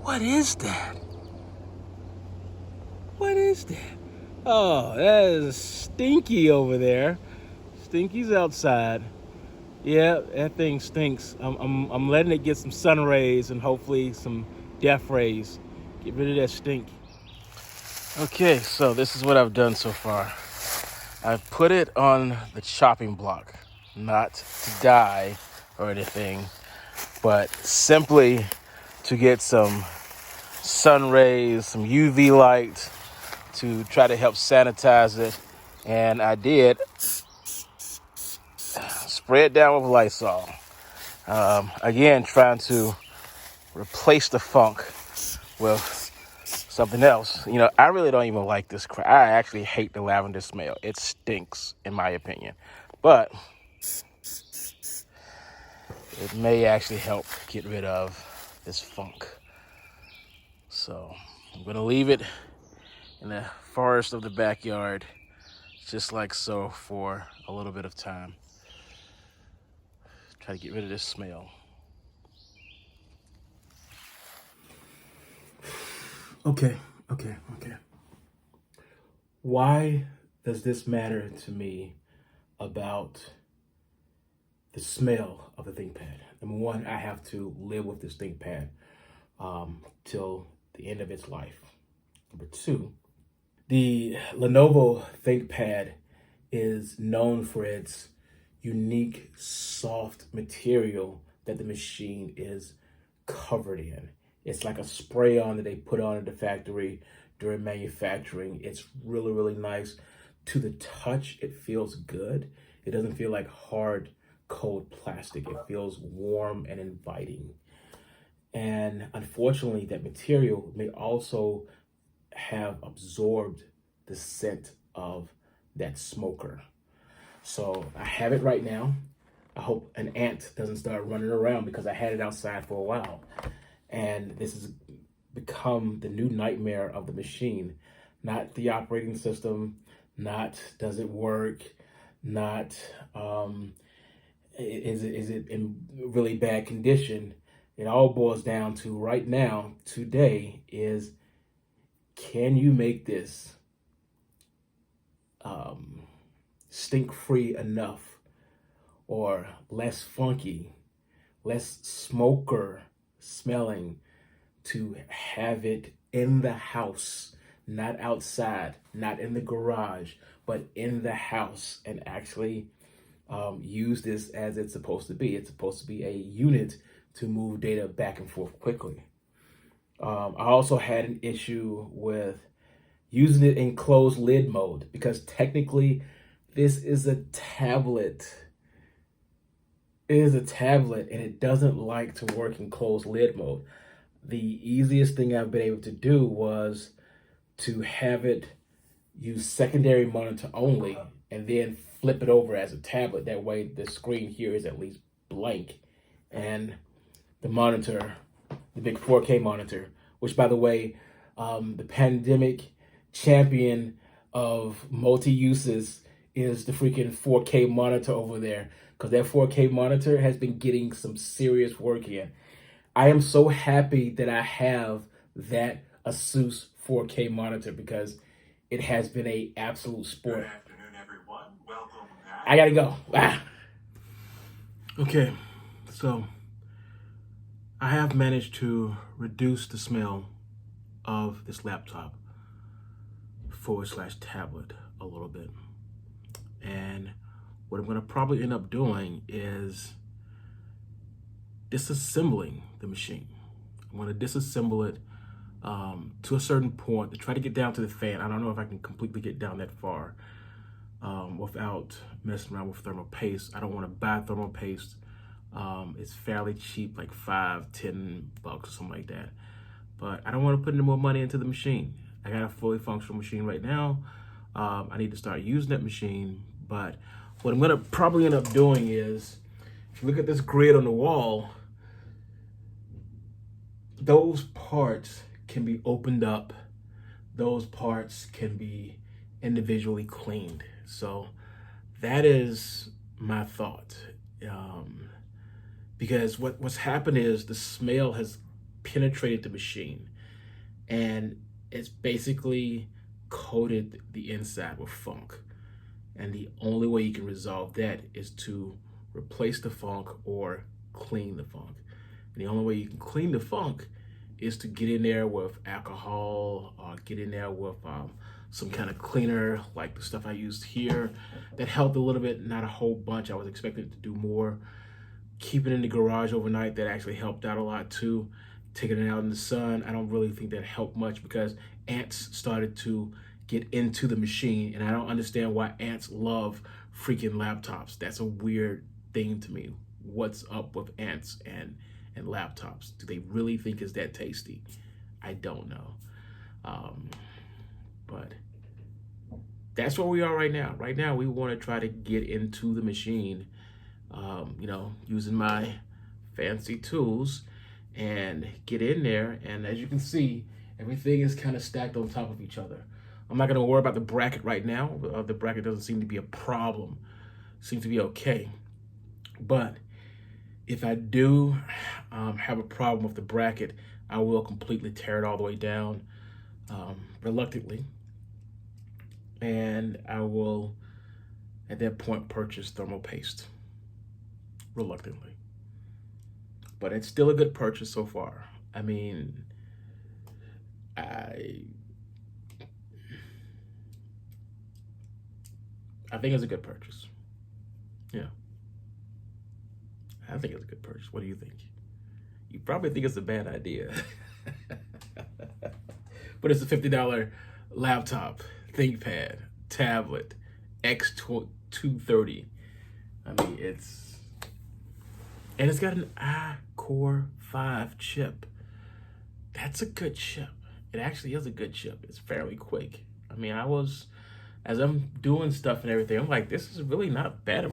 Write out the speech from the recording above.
What is that? What is that? Oh, that is Stinky over there. Stinky's outside. Yeah, that thing stinks. I'm letting it get some sun rays and hopefully some death rays. Get rid of that stink. Okay, so this is what I've done so far. I've put it on the chopping block, not to die or anything, but simply to get some sun rays, some UV light to try to help sanitize it. And I did spray it down with Lysol. Again, trying to replace the funk with something else. You know, I really don't even like this crap. I actually hate the lavender smell. It stinks, in my opinion. But it may actually help get rid of this funk. So I'm going to leave it in the forest of the backyard, just like so, for a little bit of time. Try to get rid of this smell. Okay. Why does this matter to me about the smell of the ThinkPad? Number one, I have to live with this ThinkPad till the end of its life. Number two, the Lenovo ThinkPad is known for its unique soft material that the machine is covered in. It's like a spray on that they put on at the factory during manufacturing. It's really, really nice. To the touch, it feels good. It doesn't feel like hard, cold plastic. It feels warm and inviting. And unfortunately, that material may also have absorbed the scent of that smoker. So I have it right now. I hope an ant doesn't start running around because I had it outside for a while. And this has become the new nightmare of the machine. Not the operating system, not does it work, not is it in really bad condition. It all boils down to right now, today, is can you make this stink-free enough or less funky, less smoker smelling to have it in the house, not outside, not in the garage, but in the house, and actually use this as it's supposed to be. It's supposed to be a unit to move data back and forth quickly. I also had an issue with using it in closed lid mode because technically this is a tablet. It is a tablet and it doesn't like to work in closed lid mode. The easiest thing I've been able to do was to have it use secondary monitor only and then flip it over as a tablet. That way the screen here is at least blank. And the monitor, the big 4K monitor, which by the way, the pandemic champion of multi-uses is the freaking 4K monitor over there, because that 4K monitor has been getting some serious work in. I am so happy that I have that Asus 4K monitor because it has been an absolute sport. Good afternoon, everyone. Welcome back. I gotta go. Okay, so I have managed to reduce the smell of this laptop / tablet a little bit. And what I'm going to probably end up doing is disassembling the machine. I'm going to disassemble it to a certain point to try to get down to the fan. I don't know if I can completely get down that far without messing around with thermal paste. I don't want to buy thermal paste. It's fairly cheap, like $5-10 or something like that. But I don't want to put any more money into the machine. I got a fully functional machine right now. I need to start using that machine. But what I'm going to probably end up doing is, if you look at this grid on the wall, those parts can be opened up. Those parts can be individually cleaned. So that is my thought. Because what's happened is the smell has penetrated the machine, and it's basically coated the inside with funk. And the only way you can resolve that is to replace the funk or clean the funk. And the only way you can clean the funk is to get in there with alcohol, or get in there with some kind of cleaner, like the stuff I used here. That helped a little bit, not a whole bunch. I was expecting it to do more. Keeping it in the garage overnight, that actually helped out a lot too. Taking it out in the sun, I don't really think that helped much, because ants started to get into the machine, and I don't understand why ants love freaking laptops. That's a weird thing to me. What's up with ants and laptops? Do they really think it's that tasty? I don't know. But that's where we are right now. Right now, we want to try to get into the machine, using my fancy tools, and get in there. And as you can see, everything is kind of stacked on top of each other. I'm not going to worry about the bracket right now. The bracket doesn't seem to be a problem. Seems to be okay. But if I do have a problem with the bracket, I will completely tear it all the way down, reluctantly. And I will, at that point, purchase thermal paste, reluctantly. But it's still a good purchase so far. I mean, I think it's a good purchase. Yeah. I think it's a good purchase. What do you think? You probably think it's a bad idea. But it's a $50 laptop, ThinkPad, tablet, X230. I mean, it's got an i-Core 5 chip. That's a good chip. It actually is a good chip. It's fairly quick. I mean, as I'm doing stuff and everything, I'm like, this is really not bad.